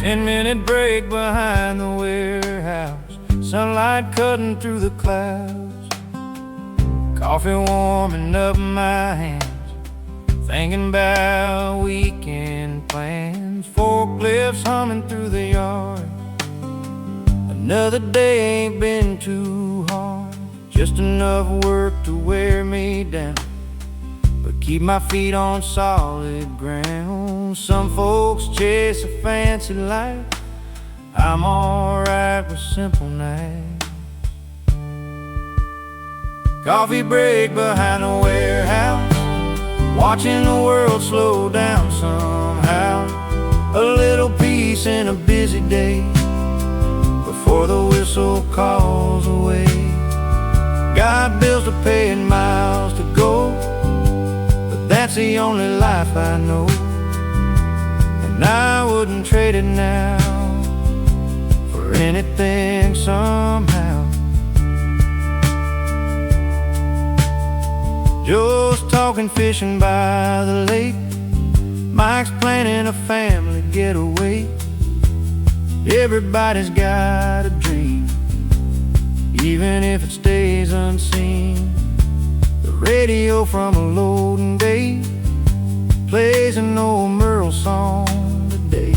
10-minute break behind the warehouse, sunlight cutting through the clouds, coffee warming up my hands, thinking about weekend plans, forklifts humming through the yard. Another day ain't been too hard, just enough work to wear me down, but keep my feet on solid ground. Some folks chase a fancy life, I'm alright with simple nights. Coffee break behind the warehouse, watching the world slow down somehow. A little peace in a busy day, before the whistle calls away. Got bills to pay and miles to go, but that's the only life I know. And I wouldn't trade it now for anything somehow. Joe's talking fishing by the lake, Mike's planning a family getaway. Everybody's got a dream, even if it stays unseen. The radio from a loading bay plays an old Merle song today.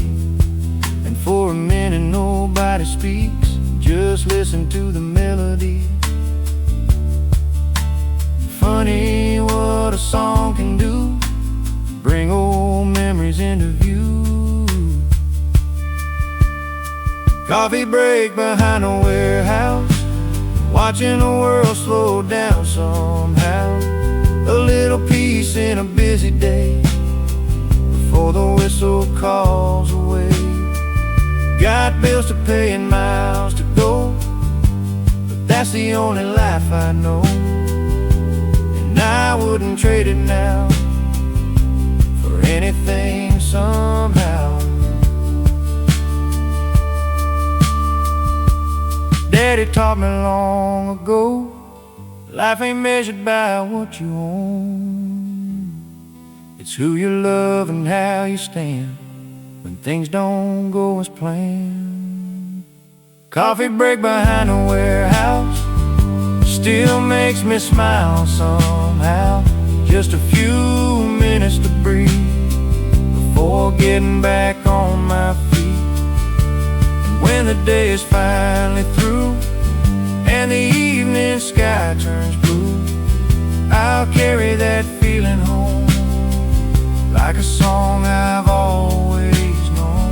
And for a minute nobody speaks, just listen to the melodies. Funny what a song can do, bring old memories into view. Coffee break behind a warehouse, watching the world slow down somehow. A little peace in a busy day, before the whistle calls away. Got bills to pay and miles to go, but that's the only life I know. And I wouldn't trade it now for anything somehow. Daddy taught me long ago, life ain't measured by what you own, it's who you love and how you stand when things don't go as planned. Coffee break behind a warehouse still makes me smile somehow. Just a few minutes to breathe before getting back on my feet. When the day is finally through and the evening sky turns blue, I'll carry that feeling home like a song I've always known.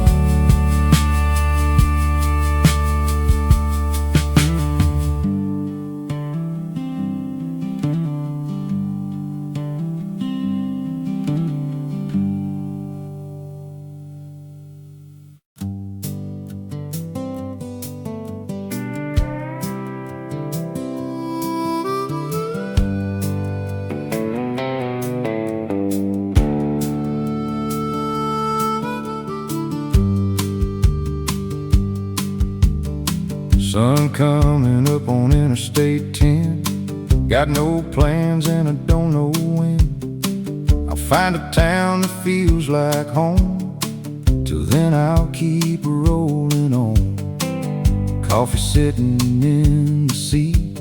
Sun coming up on Interstate 10, got no plans and I don't know when I'll find a town that feels like home. Till then I'll keep rolling on. Coffee sitting in the seat,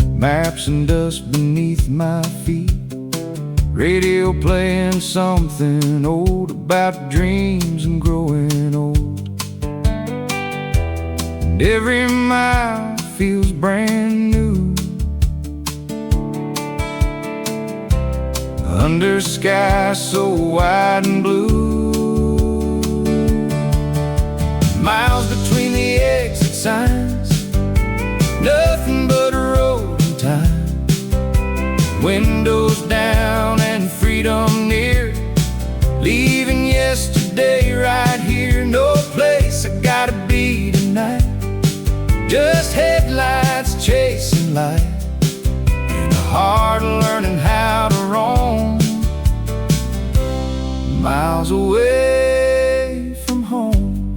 maps and dust beneath my feet, radio playing something old about dreams and growing old. And every mile feels brand new, under sky so wide and blue. Miles between the exit signs, nothing but road and time. Windows down and freedom near, leaving yesterday right here. No place I gotta be tonight, just headlights chasing light, and a heart learning how to roam. Miles away from home.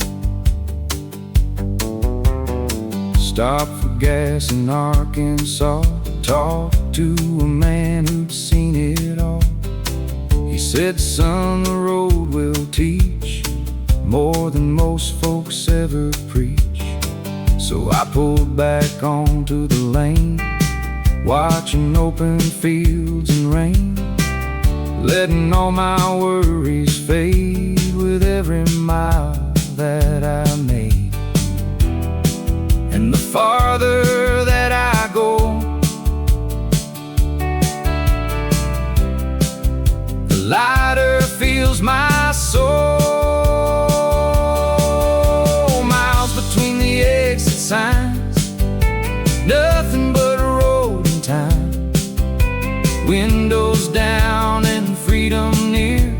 Stop for gas in Arkansas, talk to a man who'd seen it all. He said, son, the road will teach, more than most folks ever preach. So I pulled back onto the lane, watching open fields and rain, letting all my worries fade with every mile that I made. And the farther that I go, the lighter feels my soul. Miles between the exit signs, nothing but a road in time. Windows down and freedom near,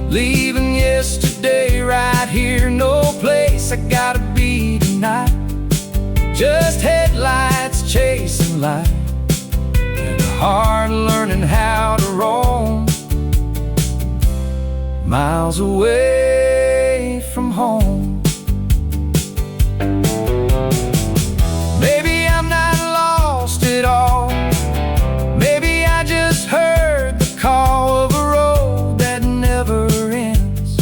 leaving yesterday right here. No place I gotta be tonight, just headlights chasing light, and a heart learning how to roam, miles away from home. Maybe I'm not lost at all, maybe I just heard the call of a road that never ends.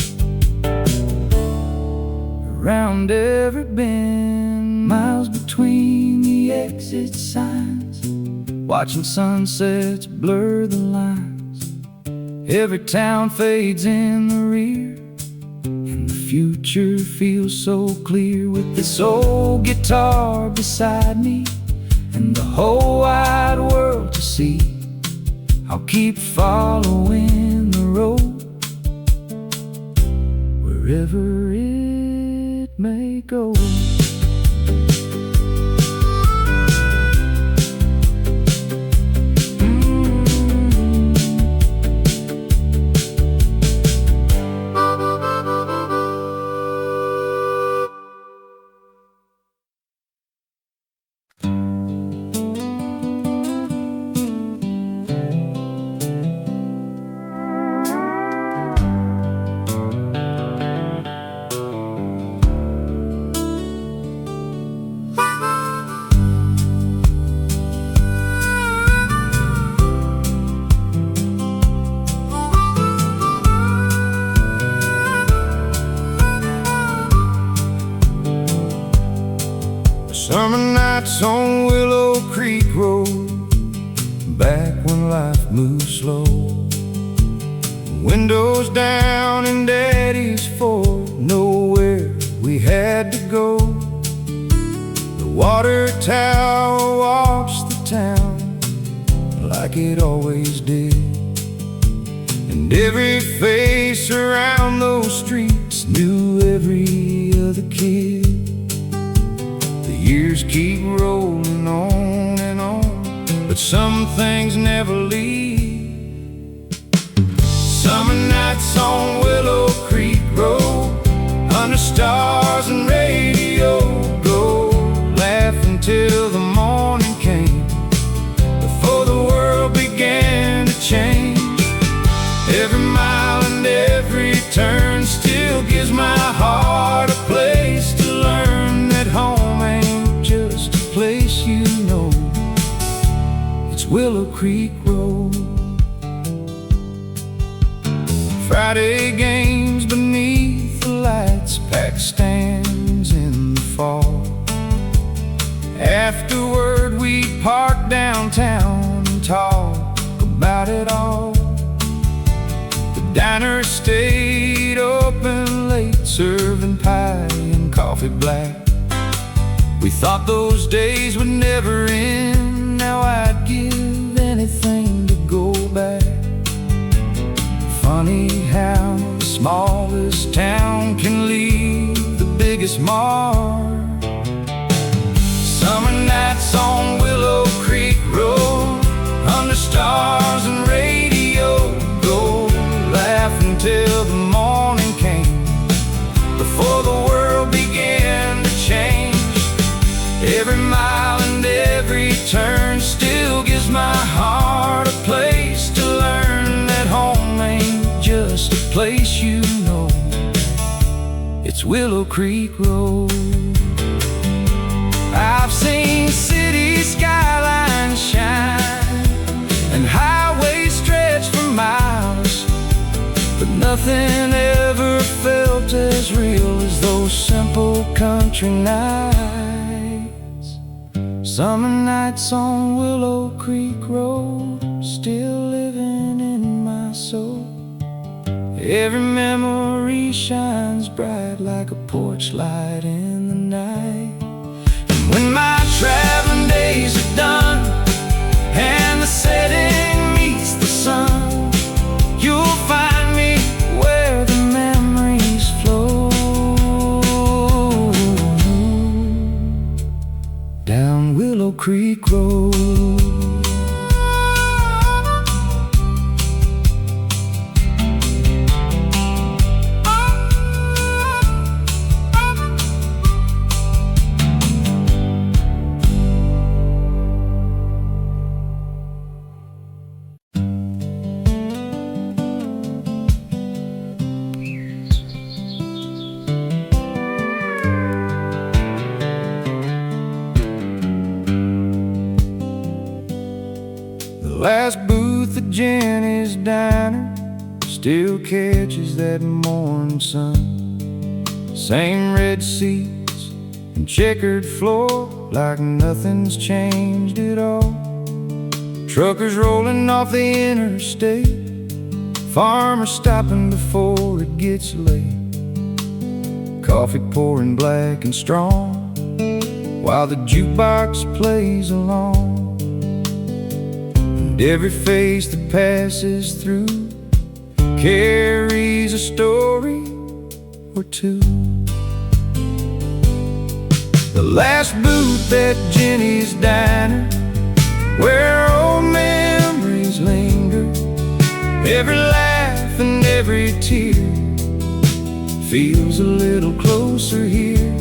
Around every bend, miles between the exit signs, watching sunsets blur the lines. Every town fades in the rear, and the future feels so clear. With this old guitar beside me and the whole wide world to see, I'll keep following the road, wherever it may go. Summer nights on Willow Creek Road, back when life moved slow. Windows down in Daddy's Ford, nowhere we had to go. The water tower watched the town like it always did, and every face around those streets knew every other kid. Years keep rolling on and on, but some things never leave. Summer nights on Willow Creek Road, under stars and radio glow, laughing till the morning came, before the world began to change. Every mile and every turn still gives my heart a place to learn that home ain't just a place you know, it's Willow Creek Road. Friday games beneath the lights, packed stands in the fall. Afterward we'd park downtown and talk about it all. The diner stayed open late, serving pie and coffee black. We thought those days would never end, now I'd give anything to go back. Funny how the smallest town can leave the biggest mark. Summer nights on Willow Creek Road, under stars and radio glow, laughing till the morning came, before the world began to change. Every mile and every turn still gives my heart a place to learn that home ain't just a place you know, it's Willow Creek Road. I've seen city skylines shine and highways stretch for miles, but nothing ever felt felt as real as those simple country nights. Summer nights on Willow Creek Road, still living in my soul. Every memory shines bright like a porch light in the night. And when my traveling days are done and the setting meets the sun, you'll find me where the memories flow, down Willow Creek Road. Last booth at Jenny's Diner still catches that morning sun. Same red seats and checkered floor, like nothing's changed at all. Truckers rolling off the interstate, farmers stopping before it gets late. Coffee pouring black and strong while the jukebox plays along. Every face that passes through carries a story or two. The last booth at Jenny's Diner, where old memories linger. Every laugh and every tear feels a little closer here.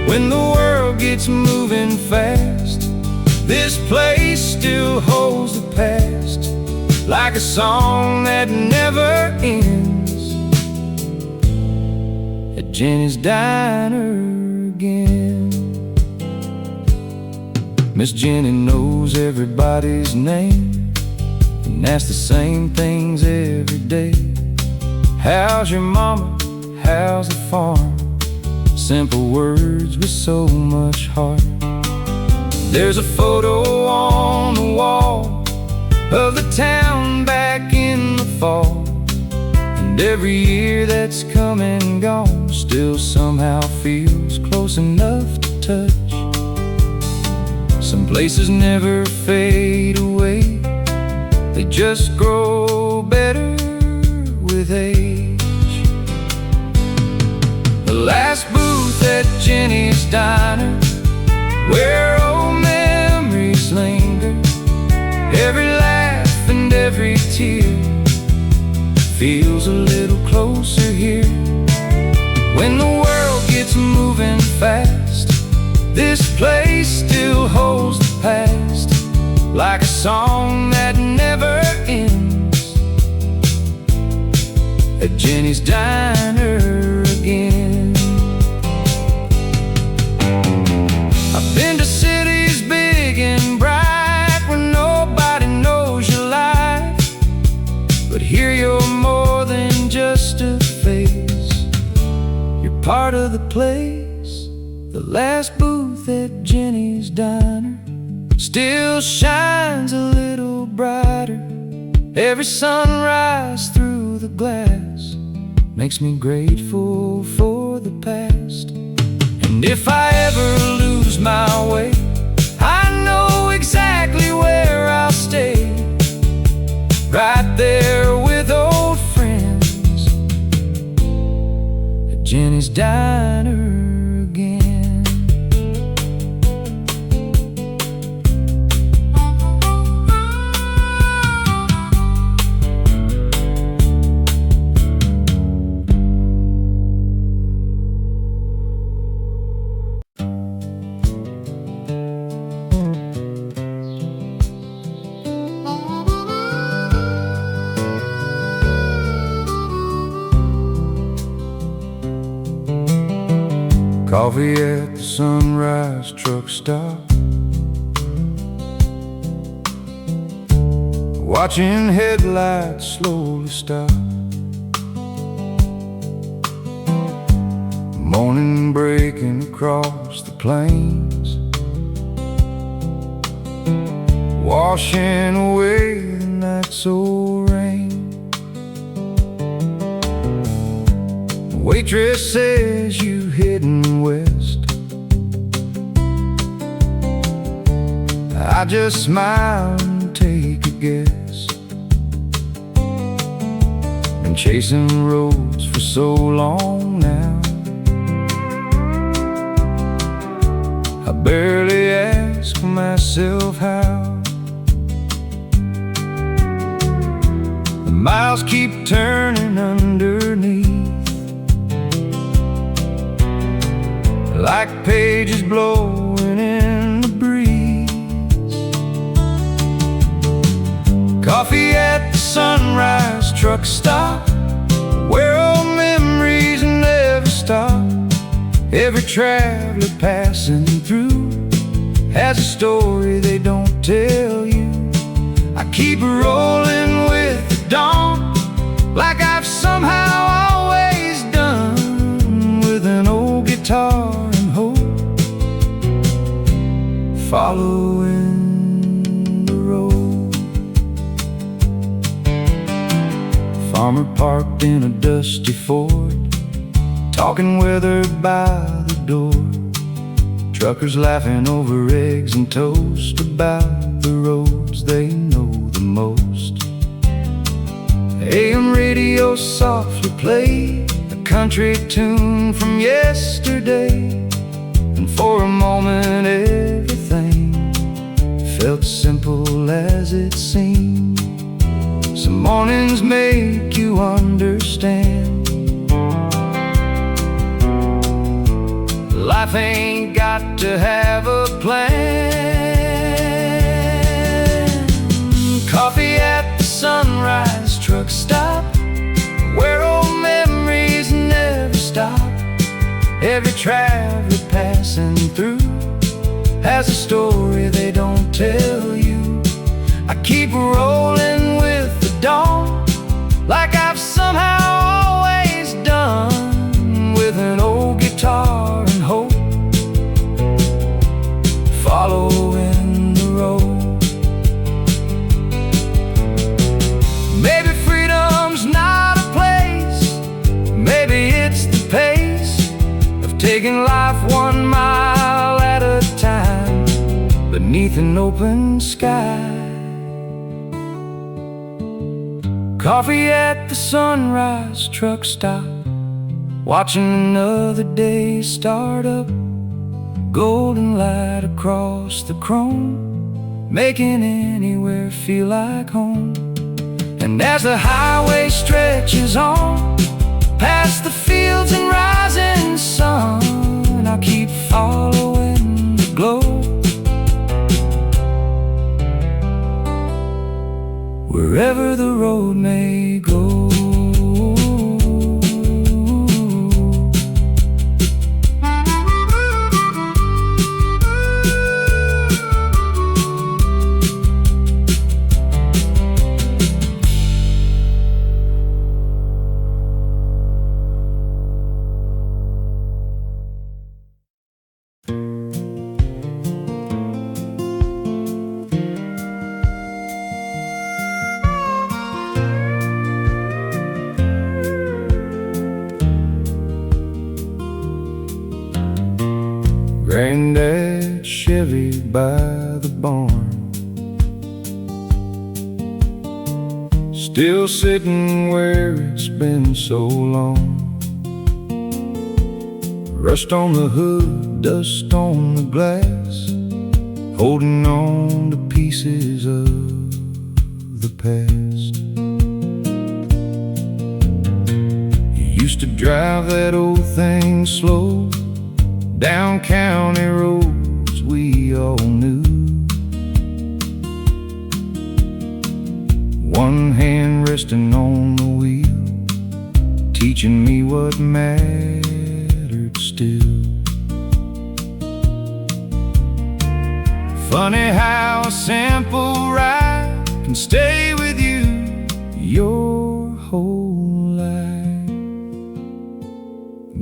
When the world gets moving fast, this place still holds the past, like a song that never ends. At Jenny's Diner again. Miss Jenny knows everybody's name and asks the same things every day. How's your mama? How's the farm? Simple words with so much heart. There's a photo on the wall of the town back in the fall, and every year that's come and gone still somehow feels close enough to touch. Some places never fade away, they just grow better with age. The last booth at Jenny's Diner, where old memories linger. Every laugh and every tear feels a little closer here. When the world gets moving fast, this place still holds the past, like a song that never ends. At Jenny's Diner again. I've been to cities big and bright where nobody knows your life, but here you're more than just a face, you're part of the place. The last booth at Jenny's Diner still shines a little brighter. Every sunrise through the glass makes me grateful for the past. And if I ever lose my way, I know exactly where I'll stay, right there with old friends at Jenny's Diner again. Coffee at the Sunrise truck stop, watching headlights slowly stop. morning breaking across the plains, washing away the night's old rain. The waitress says you heading west. I just smile and take a guess. Been chasing roads for so long now, I barely ask myself how. The miles keep turning underneath, like pages blowing in the breeze. Coffee at the sunrise truck stop, where old memories never stop. Every traveler passing through has a story they don't tell you. I keep rolling with the dawn, like I've somehow always done, with an old guitar and hope, following the road. Farmer parked in a dusty Ford, talking weather by the door. Truckers laughing over eggs and toast, about the roads they know the most. AM radio softly played a country tune from yesterday, and for a moment everything felt simple as it seemed. Some mornings make you understand life ain't got to have a plan. Coffee at the sunrise truck stop, where old memories never stop. Every traveler passing through has a story they don't tell you. I keep rolling with the dawn, like I've somehow always done, with an old guitar and hope, following the road. Maybe freedom's not a place, maybe it's the pace of taking life 1 mile at a time, beneath an open sky. Coffee at the sunrise truck stop, watching another day start up. Golden light across the chrome, making anywhere feel like home. And as the highway stretches on, past the fields and rising sun, I'll keep following the glow, wherever the road may go. Granddad's Chevy by the barn, still sitting where it's been so long. Rust on the hood, dust on the glass, holding on to pieces of the past. You used to drive that old thing slow down county roads we all knew, one hand resting on the wheel, teaching me what mattered still. Funny how a simple ride can stay with you your whole life.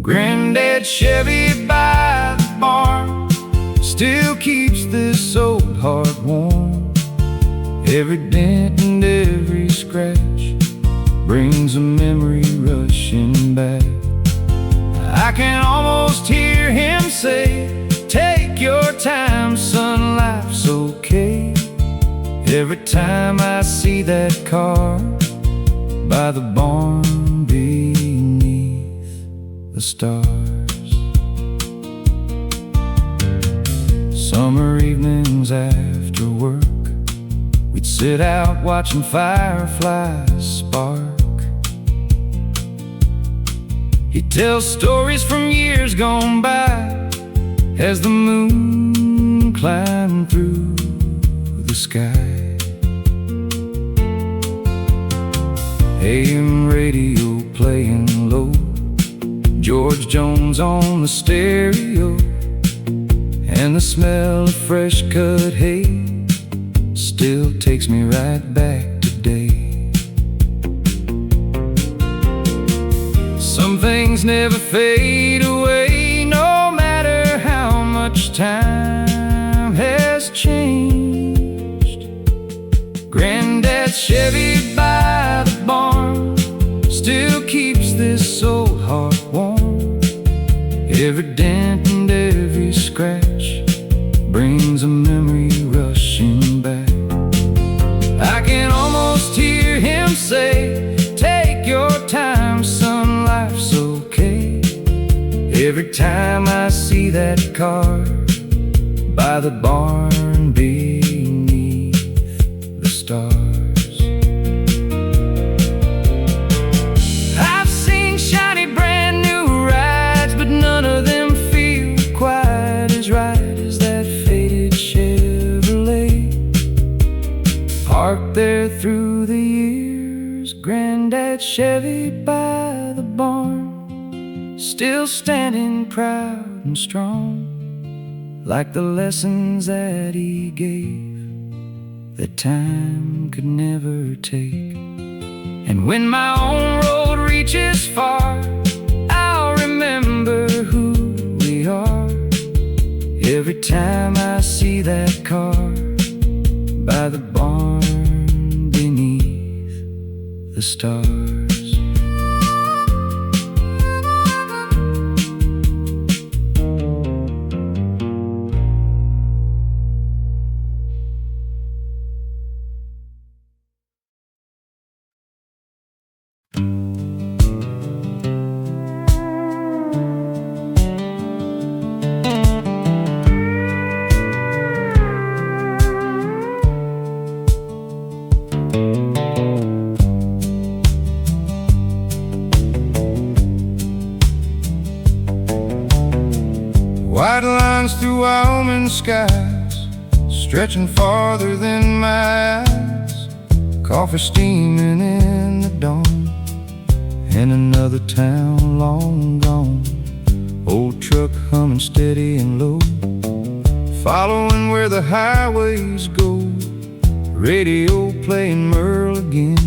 Granddad Granddad Chevy by the barn still keeps this old heart warm. Every dent and every scratch brings a memory rushing back. I can almost hear him say, "Take your time, son, life's okay." Every time I see that car by the barn beneath the stars. Summer evenings after work, we'd sit out watching fireflies spark. He'd tell stories from years gone by as the moon climbed through the sky. AM radio playing low, George Jones on the stereo, and the smell of fresh cut hay still takes me right back today. Some things never fade away, no matter how much time has changed. Granddad's Chevy by the barn still keeps this old heart warm. Every dent and every scratch brings a memory rushing back. I can almost hear him say, "Take your time, son, life's okay." Every time I see that car by the barn beneath the stars. I've seen shiny brand new rides, but none of them feel quite as right as that faded Chevrolet. Parked there through the years, Granddad's Chevy by the barn, still standing proud and strong, like the lessons that he gave that time could never take. And when my own road reaches far, I'll remember who we are. Every time I see that car by the barn beneath the stars. White lines through Wyoming skies, stretching farther than my eyes. Coffee steaming in the dawn, in another town long gone. Old truck humming steady and low, following where the highways go. Radio playing Merle again,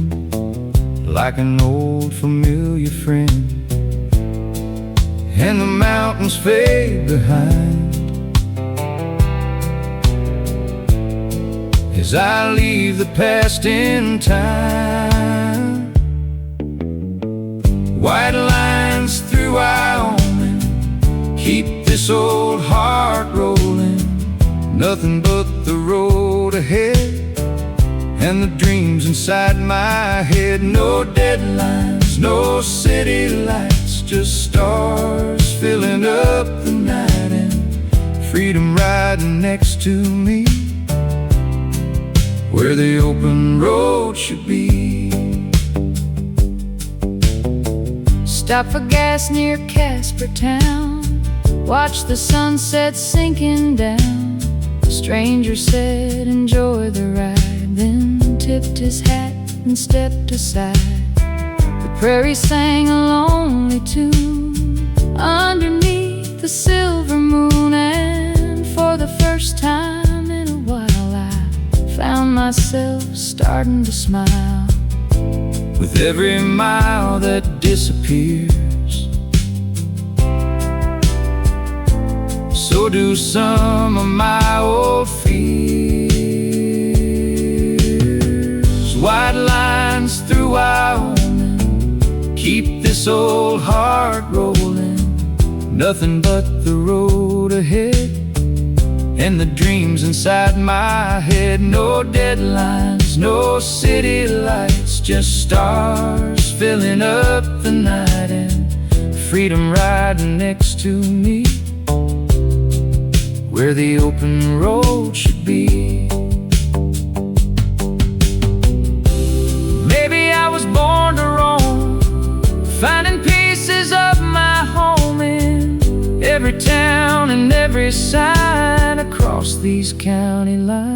like an old familiar friend. And the mountains fade behind as I leave the past in time. White lines through Wyoming keep this old heart rolling. Nothing but the road ahead and the dreams inside my head. No deadlines, no city lights, just stars filling up the night, and freedom riding next to me where the open road should be. Stop for gas near Casper Town, watch the sunset sinking down. The stranger said, "Enjoy the ride," then tipped his hat and stepped aside. The prairie sang a lonely tune underneath the silver moon, and for the first time in a while I found myself starting to smile. With every mile that disappears, so do some of my old fears. White lines through Wyoming keep this old heart rolling. Nothing but the road ahead and the dreams inside my head. No deadlines, no city lights, just stars filling up the night, and freedom riding next to me, where the open road should be. Maybe I was born to roam, finding pieces of my home in every town and every sign across these county lines.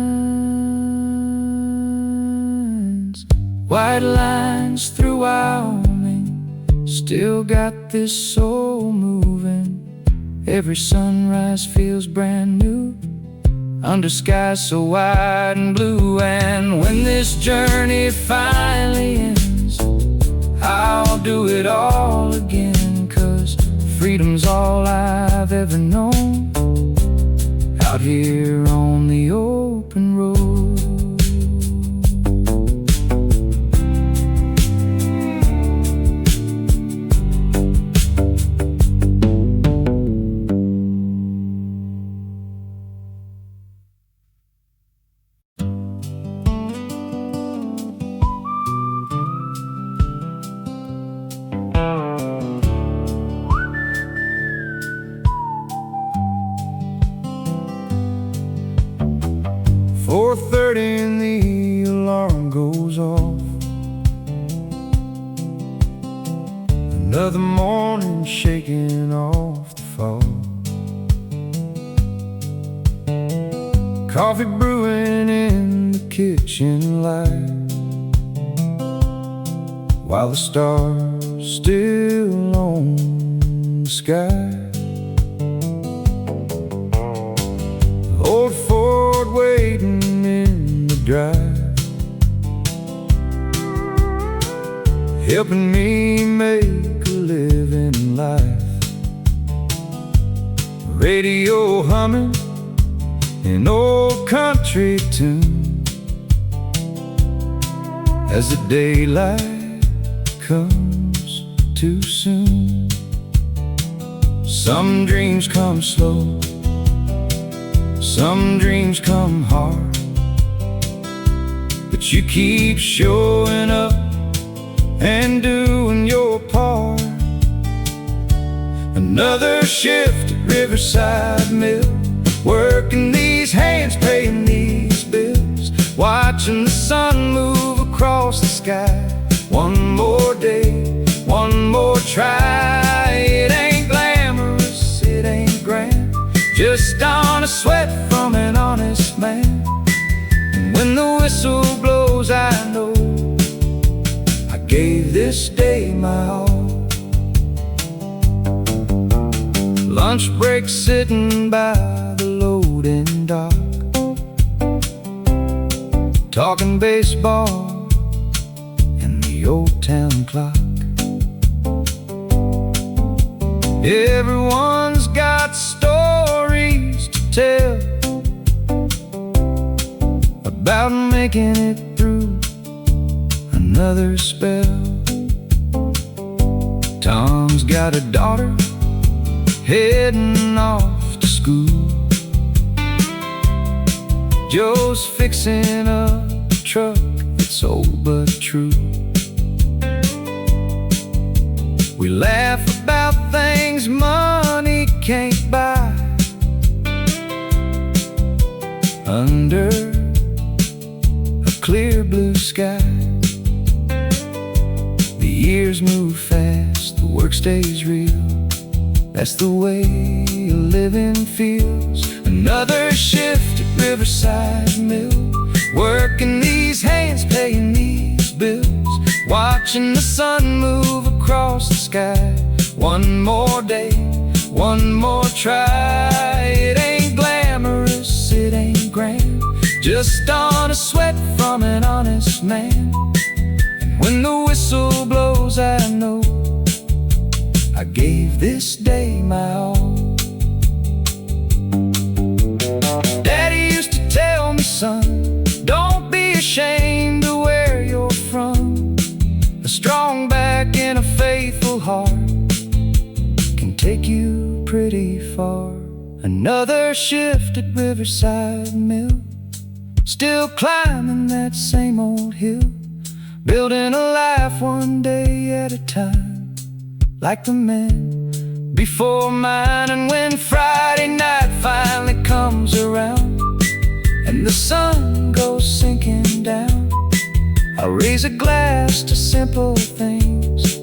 White lines through Wyoming still got this soul moving. Every sunrise feels brand new under skies so wide and blue. And when this journey finally ends, I'll do it all again, 'cause freedom's all I've ever known out here on the open road. And the alarm goes off. Another morning shaking off the fog. Coffee brewing in the kitchen light, while the stars still on the sky. Old Ford waiting in the drive, helping me make a living life. Radio humming an old country tune as the daylight comes too soon. Some dreams come slow, some dreams come hard, but you keep showing up and doing your part. Another shift at Riverside Mill, working these hands, paying these bills, watching the sun move across the sky. One more day, one more try. It ain't glamorous, it ain't grand, just on a sweat from an honest man. And when the whistle blows, I know I gave this day my all. Lunch break sitting by the loading dock, talking baseball and the old town clock. Everyone's got stories to tell about making it through another spell. Tom's got a daughter heading off to school. Joe's fixing up a truck that's old but true. We laugh about things money can't buy under a clear blue sky. The years move fast, the work stays real. That's the way living feels. Another shift at Riverside Mill, working these hands, paying these bills, watching the sun move across the sky. One more day, one more try. It ain't glamorous, it ain't grand, just on a sweat from an honest man. And when the whistle blows, I know I gave this day my all. take you pretty far. Another shift at Riverside Mill, still climbing that same old hill, building a life one day at a time, like the men before mine. And when Friday night finally comes around and the sun goes sinking down, I raise a glass to simple things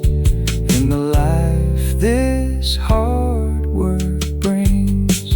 in the life this hard work brings.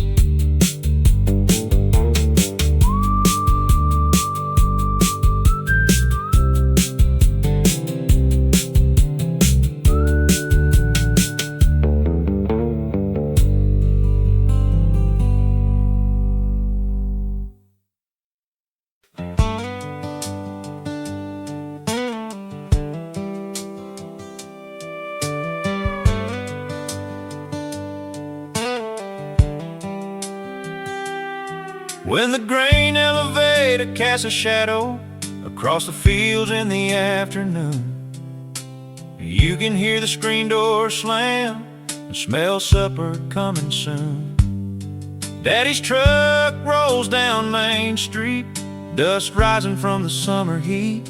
When the grain elevator casts a shadow across the fields in the afternoon, you can hear the screen door slam and smell supper coming soon. Daddy's truck rolls down Main Street, dust rising from the summer heat.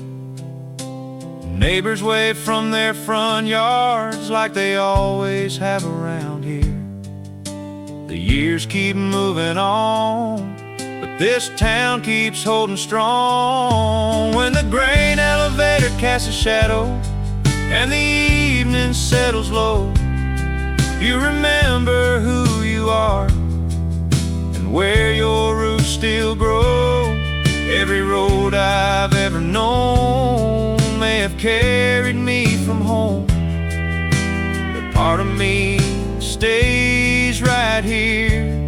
Neighbors wave from their front yards like they always have around here. The years keep moving on, but this town keeps holding strong. When the grain elevator casts a shadow and the evening settles low, you remember who you are and where your roots still grow. Every road I've ever known may have carried me from home, but part of me stays right here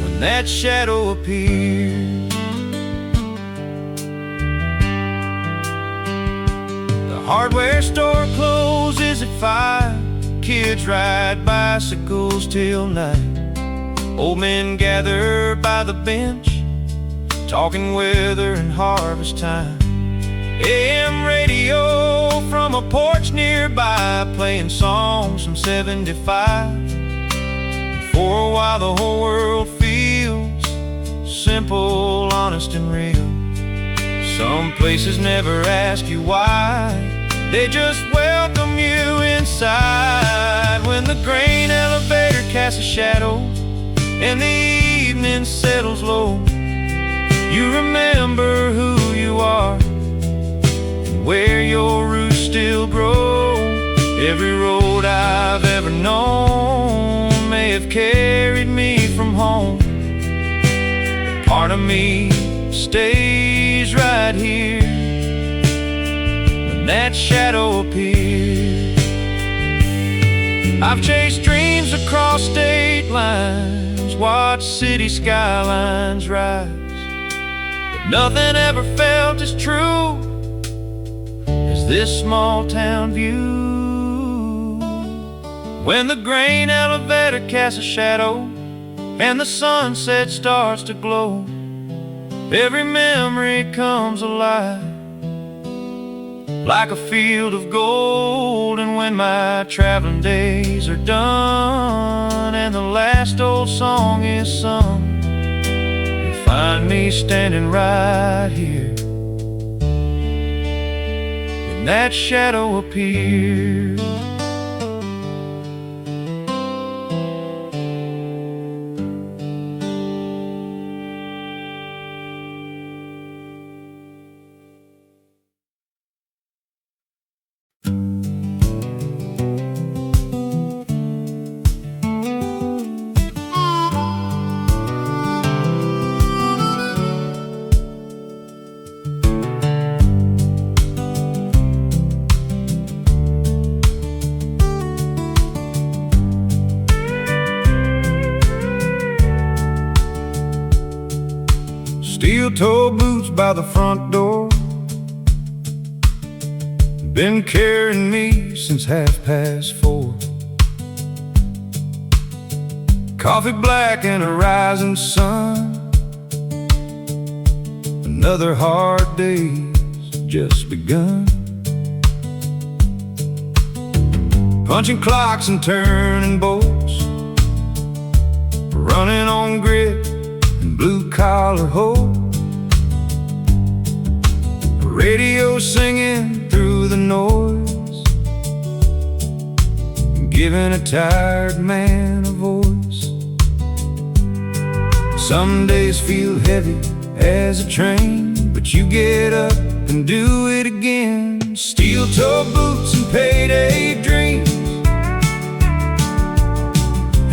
when that shadow appears. The hardware store closes at 5. Kids ride bicycles till night. Old men gather by the bench, talking weather and harvest time. AM radio from a porch nearby, playing songs from 75. For a while the whole world feels simple, honest and real. Some places never ask you why, they just welcome you inside. When the grain elevator casts a shadow and the evening settles low, you remember who you are and where your roots still grow. Every road I've ever known may have carried me from home, but part of me stays right here when that shadow appears. I've chased dreams across state lines, watched city skylines rise, but nothing ever felt as true as this small town view. When the grain elevator casts a shadow and the sunset starts to glow, every memory comes alive like a field of gold. And when my traveling days are done and the last old song is sung, you'll find me standing right here when that shadow appears. Steel-toe boots by the front door, been carrying me since 4:30. Coffee black and a rising sun, another hard day's just begun. punching clocks and turning bolts, running on grit and blue-collar hope. Radio singing through the noise, giving a tired man a voice. Some days feel heavy as a train, but you get up and do it again. Steel-toe boots and payday dreams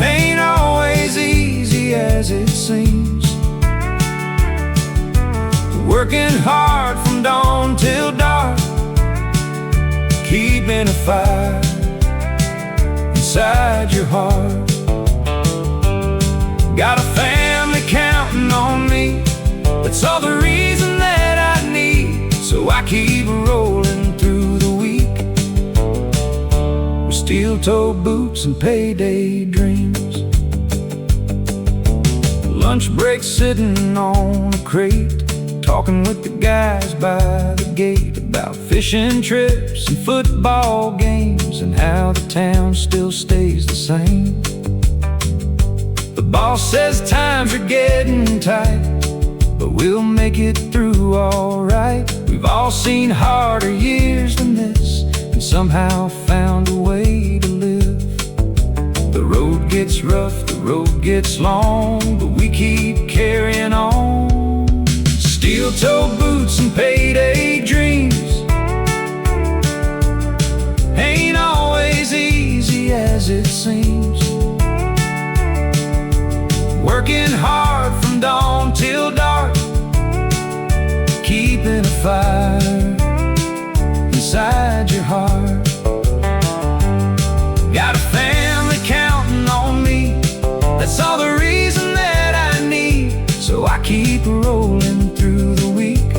ain't always easy as it seems. Working hard from dawn till dark, keeping a fire inside your heart. Got a family counting on me, that's all the reason that I need. So I keep rolling through the week with steel-toe boots and payday dreams. Lunch break sitting on a crate, talking with the guys by the gate about fishing trips and football games and how the town still stays the same. The boss says times are getting tight, but we'll make it through all right. We've all seen harder years than this and somehow found a way to live. The road gets rough, the road gets long, but we keep carrying on. Steel-toe boots and payday dreams ain't always easy as it seems. Working hard from dawn till dark, keeping a fire inside your heart. Got a family counting on me, that's all the reason that I need. So I keep rolling through the week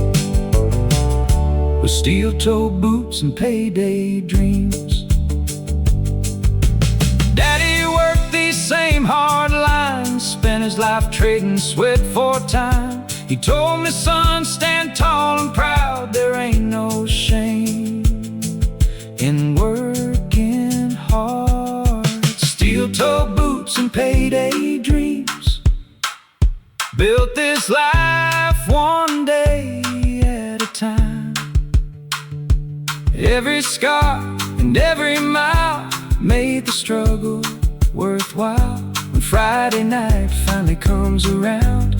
with steel-toe boots and payday dreams. Daddy worked these same hard lines, spent his life trading sweat for time. He told me, son, stand tall and proud, there ain't no shame in working hard. Steel-toe boots and payday dreams built this life one day at a time. Every scar and every mile made the struggle worthwhile. When Friday night finally comes around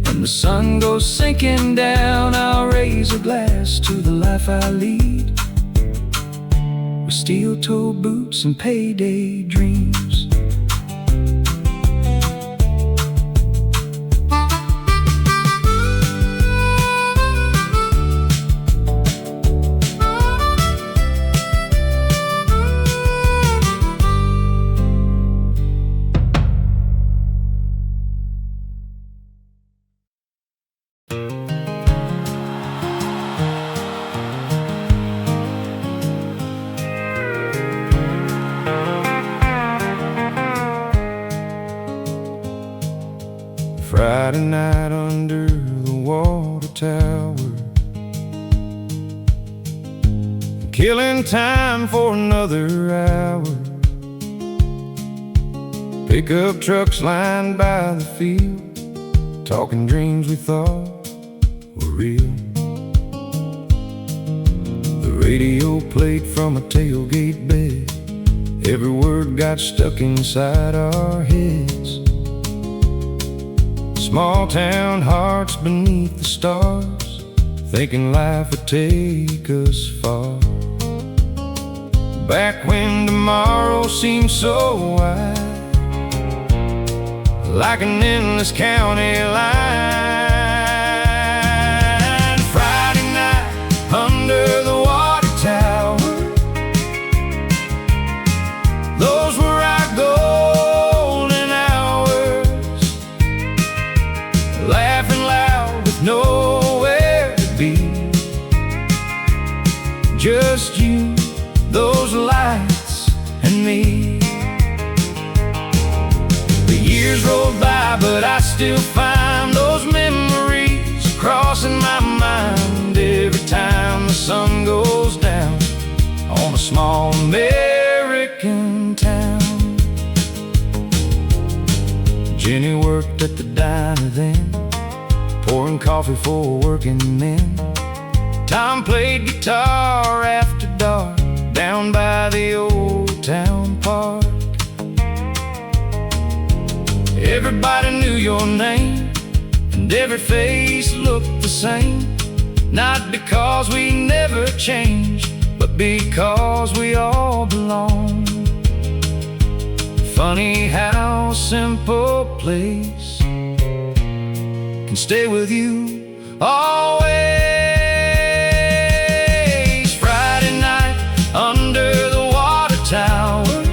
and the sun goes sinking down, I'll raise a glass to the life I lead with steel-toe boots and payday dreams. Friday night under the water tower, killing time for another hour. Pickup trucks lined by the field, talking dreams we thought were real. The radio played from a tailgate bed, every word got stuck inside our heads. Small town hearts beneath the stars, thinking life would take us far. Back when tomorrow seemed so wide, like an endless county line. Friday night under the water tower, those were our golden hours, laughing loud with nowhere to be. Just you, those lights, and me. The years rolled by, but I still find those memories crossing my mind every time the sun goes down on a small Americana. Jenny worked at the diner then, pouring coffee for working men. Tom played guitar after dark down by the old town park. Everybody knew your name, and every face looked the same. Not because we never changed, but because we all belong. Funny how a simple place can stay with you always. Friday night under the water tower,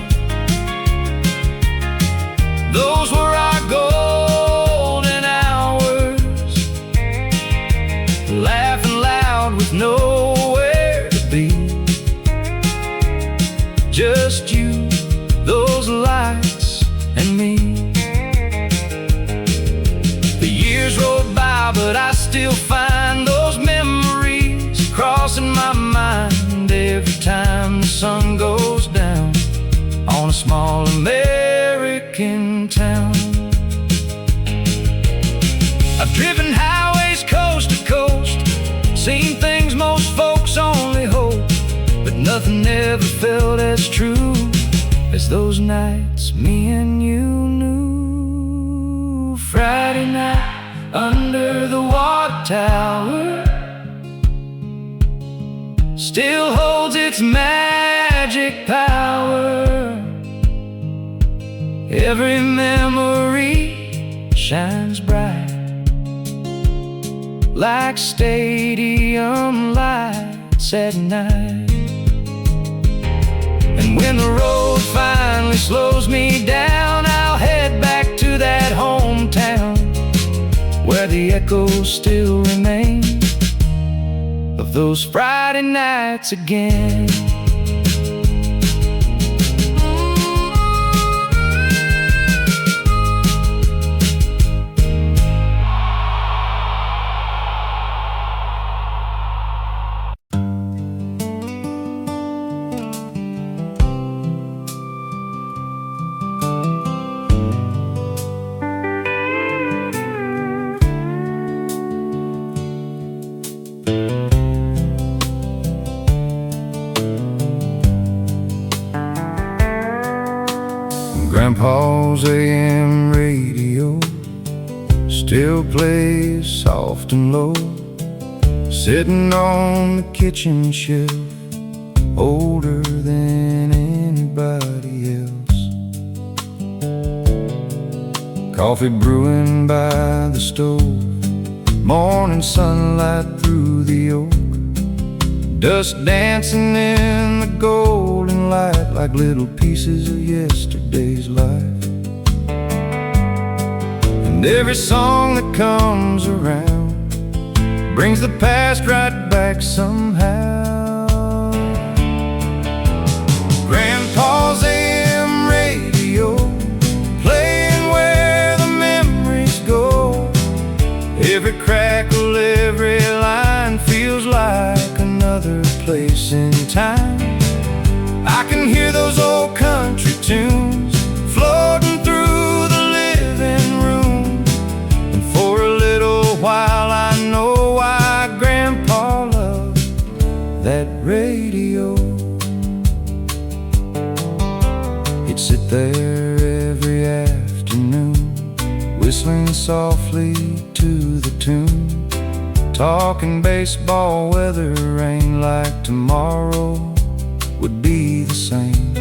those were our golden hours. Laughing loud with nowhere to be, just you, those lights, and me. The years roll by, but I still find those memories crossing my mind every time the sun goes down on a small American town. I've driven highways coast to coast, seen things most folks only hope, but nothing ever felt as true as those nights me and you knew. Friday night under the water tower still holds its magic power. Every memory shines bright like stadium lights at night. And when the road finally slows me down, I'll head back to that hometown where the echoes still remain of those Friday nights again. Grandpa's AM radio still plays soft and low, sitting on the kitchen shelf, older than anybody else. Coffee brewing by the stove, morning sunlight through the oak, dust dancing in the golden light like little pieces of yesterday's life. And every song that comes around brings the past right back somehow. Grandpa's AM radio, playing where the memories go. Every crackle, every line feels like another place in time. I can hear those old country tunes floating through the living room, and for a little while I know why Grandpa loved that radio. He'd sit there every afternoon, whistling softly to the tune, talking baseball, weather, rain, like tomorrow would be the same.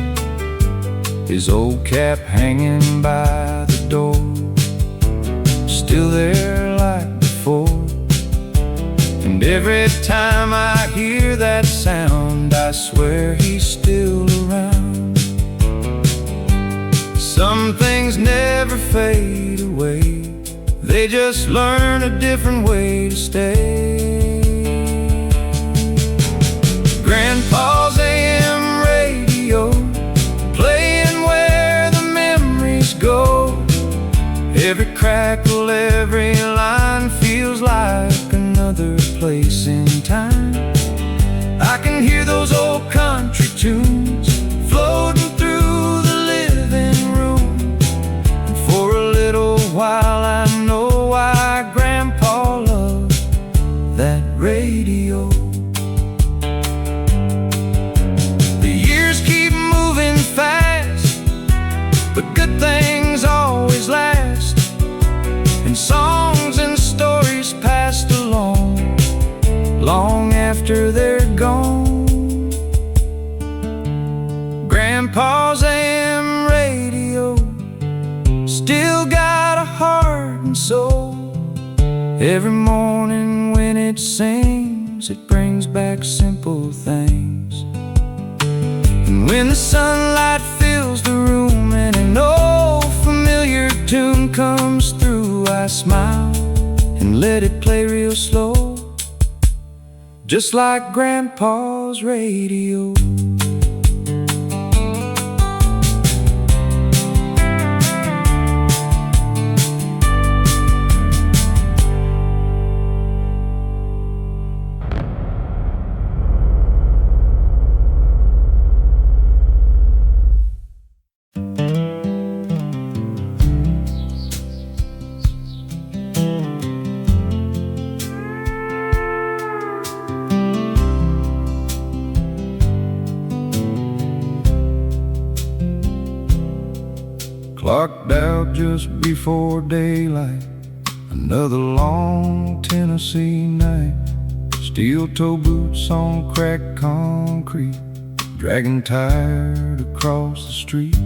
His old cap hanging by the door, still there like before. And every time I hear that sound, I swear he's still around. Some things never fade away, they just learn a different way to stay. Grandpa's AM radio, playing where the memories go. Every crackle, every line feels like another place in time. I can hear those old country tunes floating through the living room, and for a little after they're gone. Grandpa's AM radio still got a heart and soul. Every morning when it sings, it brings back simple things. And when the sunlight fills the room and an old familiar tune comes through, I smile and let it play real slow, just like Grandpa's radio. Clocked out just before daylight, another long Tennessee night. Steel toe boots on cracked concrete, dragging tired across the street.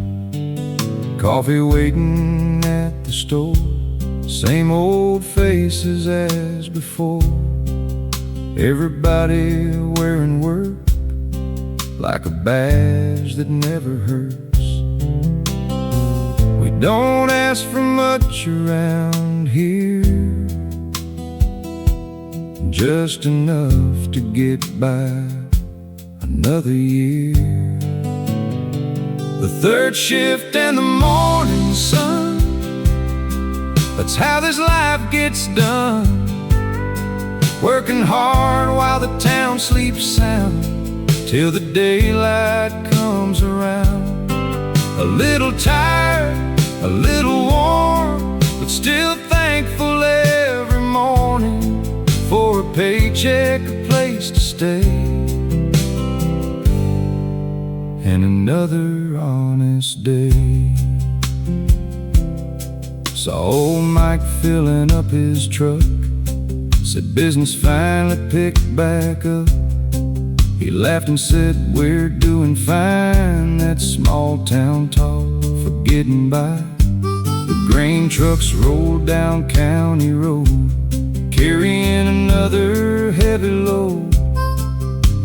Coffee waiting at the store, same old faces as before. Everybody wearing work like a badge that never hurts. We don't ask for much around here, just enough to get by another year. The third shift and the morning sun, that's how this life gets done. Working hard while the town sleeps sound, till the daylight comes around. A little tired, a little warm, but still thankful every morning for a paycheck, a place to stay, and another honest day. Saw old Mike filling up his truck, said business finally picked back up. He laughed and said, we're doing fine. That small town talk for getting by. The grain trucks rolled down County Road, carrying another heavy load,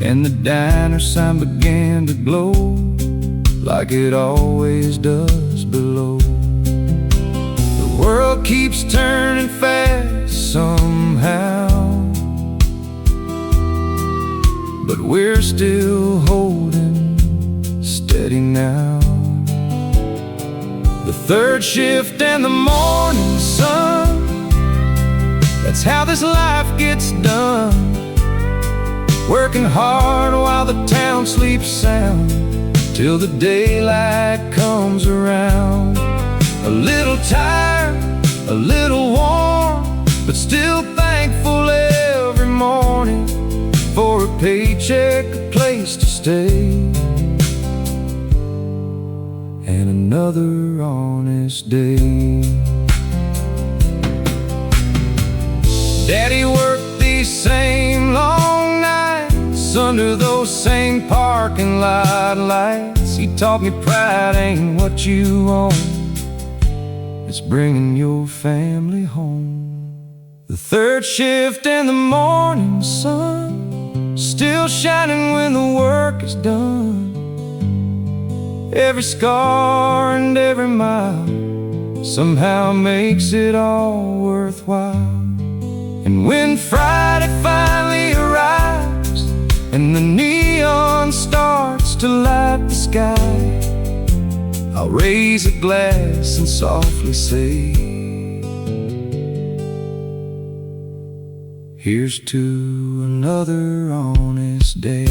and the diner sign began to glow like it always does below. The world keeps turning fast somehow, but we're still holding steady now. The third shift and the morning sun, that's how this life gets done. Working hard while the town sleeps sound, till the daylight comes around. A little tired, a little warm, but still thankful every morning for a paycheck, a place to stay, and another honest day. Daddy worked these same long nights under those same parking lot lights. He taught me pride ain't what you own, it's bringing your family home. The third shift and the morning sun, still shining when the work is done. Every scar and every mile somehow makes it all worthwhile. And when Friday finally arrives and the neon starts to light the sky, I'll raise a glass and softly say, here's to another honest day.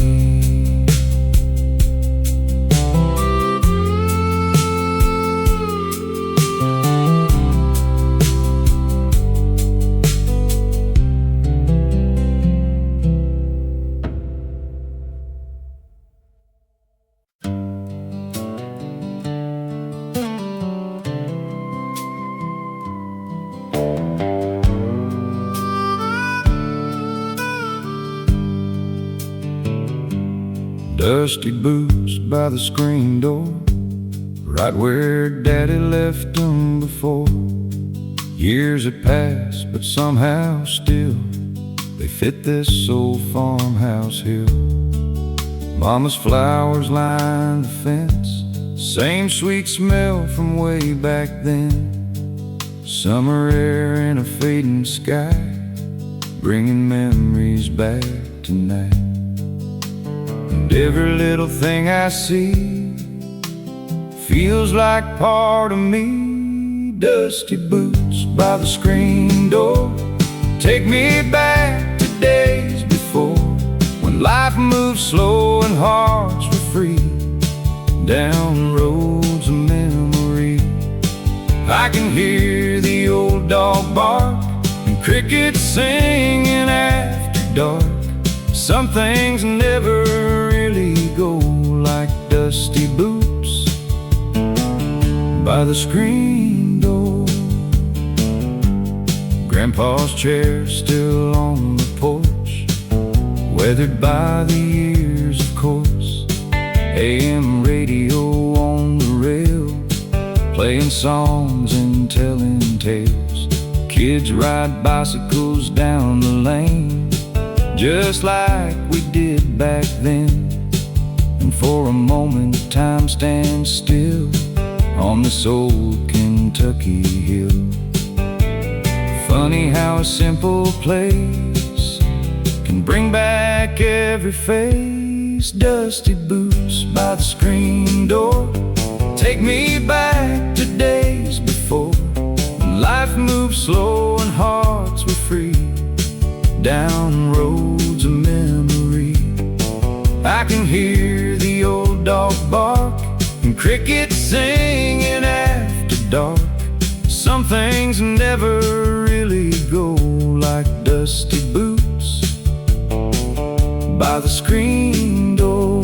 Dusty boots by the screen door, right where Daddy left them before. Years had passed, but somehow still they fit this old farmhouse hill. Mama's flowers line the fence, same sweet smell from way back then. Summer air in a fading sky, bringing memories back tonight. And every little thing I see feels like part of me. Dusty boots by the screen door take me back to days before, when life moved slow and hearts were free, down roads of memory. I can hear the old dog bark and crickets singing after dark. Some things never really go like dusty boots by the screen door. Grandpa's chair still on the porch, weathered by the years, of course. AM radio on the rail, playing songs and telling tales. Kids ride bicycles down the lane, just like we did back then. And for a moment time stands still on this old Kentucky hill. Funny how a simple place can bring back every face. Dusty boots by the screen door take me back to days before, when life moved slow and hearts were free, down roads of memory. I can hear the old dog bark and crickets singing after dark. Some things never really go like dusty boots by the screen door.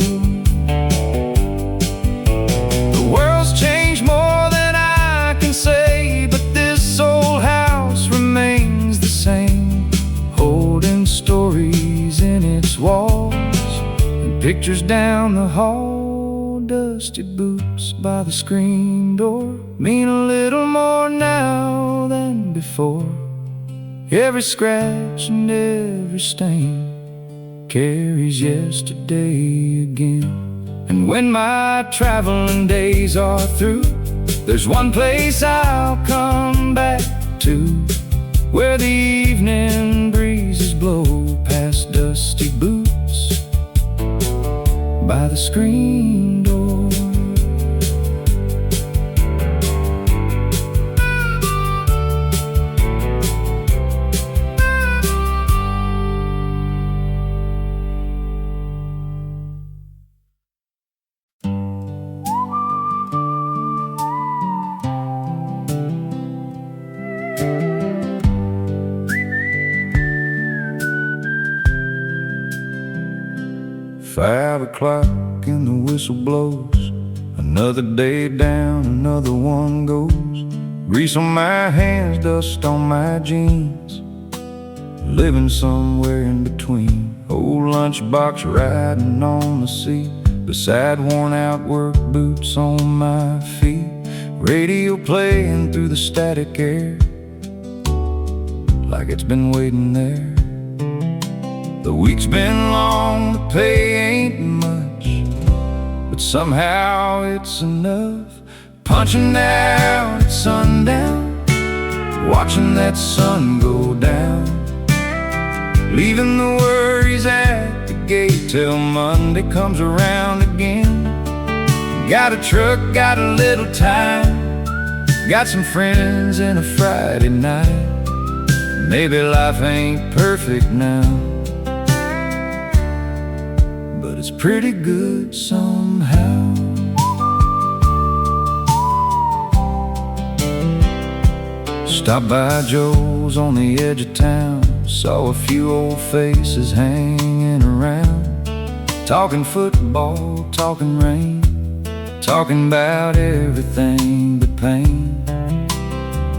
The world's changed more than I can say, but this old house remains the same, holding stories in its walls and pictures down the hall. Dusty boots by the screen door mean a little more now than before. Every scratch and every stain carries yesterday again. And when my traveling days are through, there's one place I'll come back to, where the evening breezes blow past dusty boots by the screen door. O'clock and the whistle blows. Another day down, another one goes. Grease on my hands, dust on my jeans, living somewhere in between. Old lunchbox riding on the seat, beside worn out work boots on my feet. Radio playing through the static air, like it's been waiting there. The week's been long, the pay ain't much, but somehow it's enough. Punching out at sundown, watching that sun go down, leaving the worries at the gate till Monday comes around again. Got a truck, got a little time, got some friends and a Friday night. Maybe life ain't perfect now, but it's pretty good somehow. Stopped by Joe's on the edge of town, saw a few old faces hanging around, talking football, talking rain, talking about everything but pain.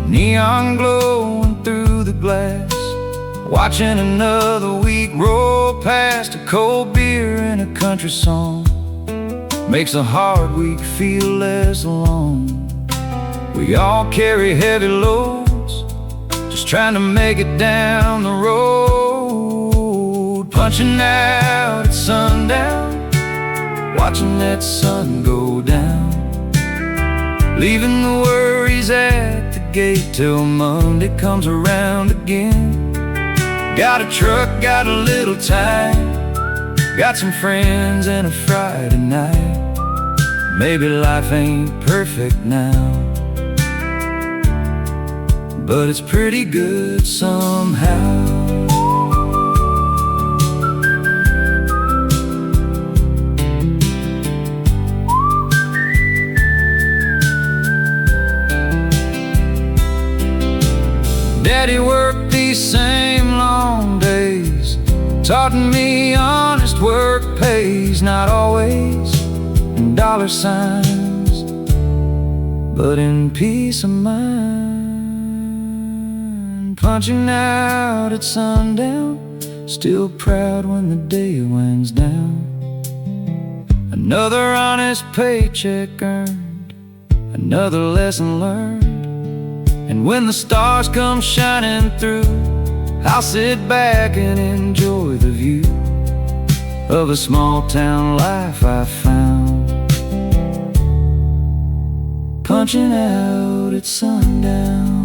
Neon glowing through the glass, watching another week roll past, a cold beer and a country song. makes a hard week feel less alone. We all carry heavy loads, just trying to make it down the road. Punching out at sundown, watching that sun go down, leaving the worries at the gate till Monday comes around again. Got a truck, got a little time, got some friends and a Friday night. Maybe life ain't perfect now, but it's pretty good somehow. Daddy worked these same long days, taught me honest work pays, not always in dollar signs, but in peace of mind. Punching out at sundown, still proud when the day winds down. Another honest paycheck earned, another lesson learned. And when the stars come shining through, I'll sit back and enjoy the view of a small town life I found. Punching out at sundown.